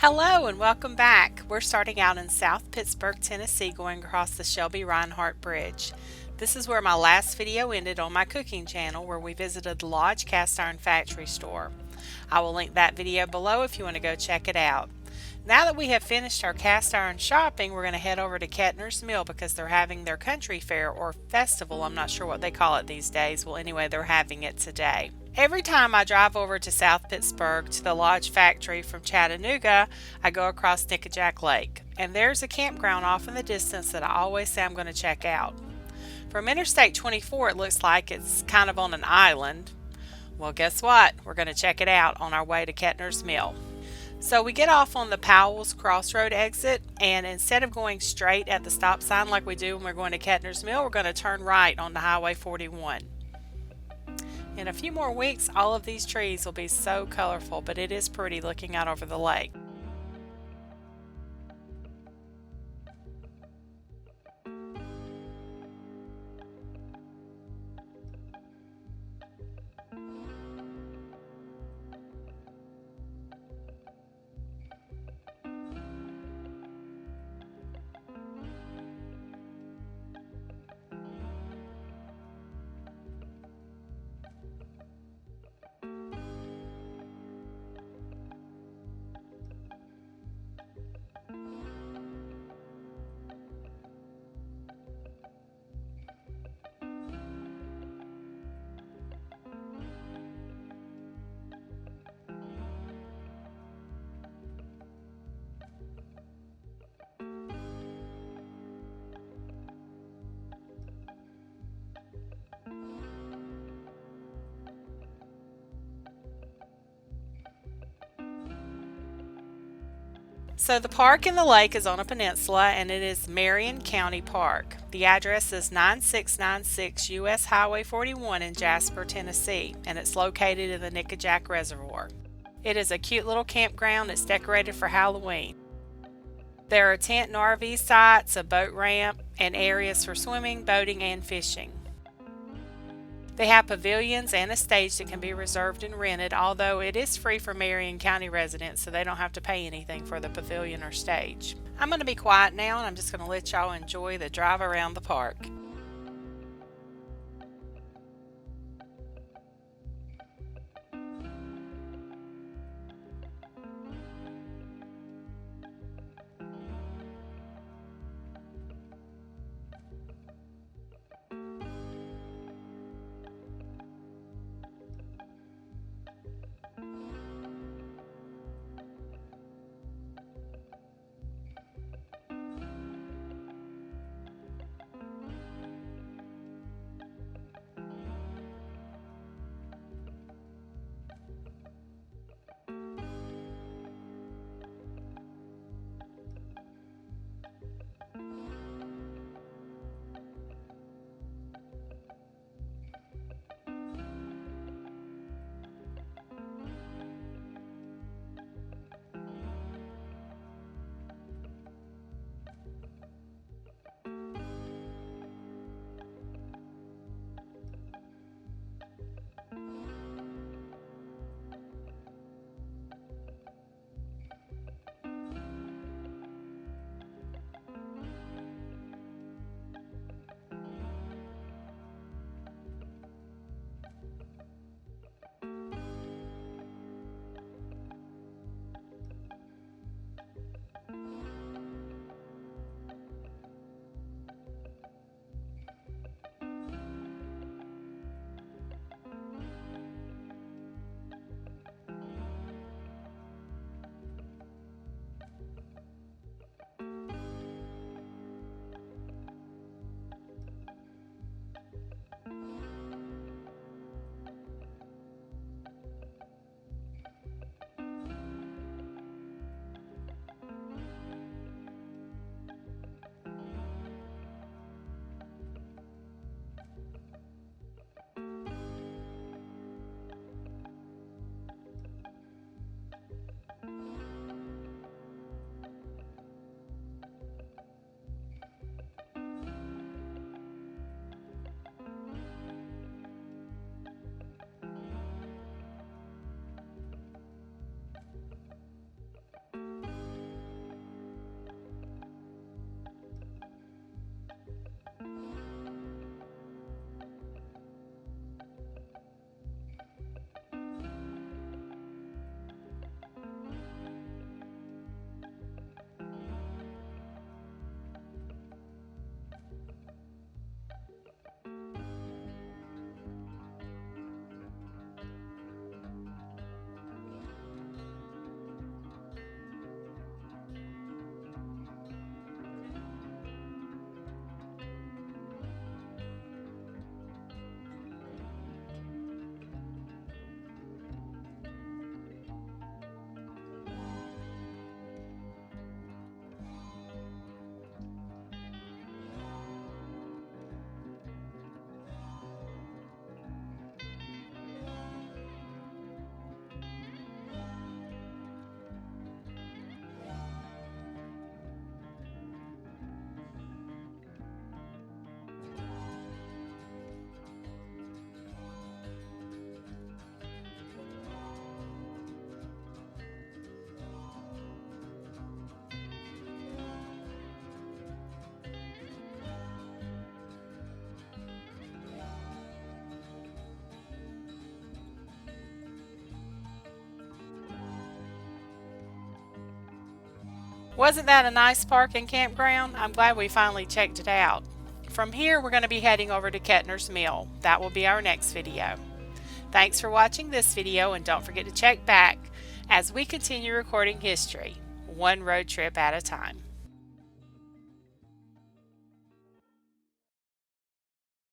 Hello and welcome back. We're starting out in South Pittsburg, Tennessee, going across the Shelby Reinhardt Bridge. This is where my last video ended on my cooking channel, where we visited the Lodge Cast Iron Factory store. I will link that video below if you want to go check it out. Now that we have finished our cast iron shopping, we're going to head over to Kettner's Mill because they're having their country fair or festival. I'm not sure what they call it these days. Well, anyway, they're having it today. Every time I drive over to South Pittsburg to the Lodge factory from Chattanooga, I go across Nickajack Lake. And there's a campground off in the distance that I always say I'm going to check out. From Interstate 24, it looks like it's kind of on an island. Well, guess what? We're going to check it out on our way to Kettner's Mill. So we get off on the Powell's Crossroad exit, and instead of going straight at the stop sign like we do when we're going to Kettner's Mill, we're going to turn right onto Highway 41. In a few more weeks, all of these trees will be so colorful, but it is pretty looking out over the lake. So the park in the lake is on a peninsula, and it is Marion County Park. The address is 9696 US Highway 41 in Jasper, Tennessee, and it's located in the Nickajack Reservoir. It is a cute little campground. It's decorated for Halloween. There are tent and RV sites, a boat ramp, and areas for swimming, boating, and fishing. They have pavilions and a stage that can be reserved and rented, although it is free for Marion County residents, so they don't have to pay anything for the pavilion or stage. I'm going to be quiet now, and I'm just going to let y'all enjoy the drive around the park. Wasn't that a nice park and campground? I'm glad we finally checked it out. From here, we're going to be heading over to Kettner's Mill. That will be our next video. Thanks for watching this video, and don't forget to check back as we continue recording history, one road trip at a time.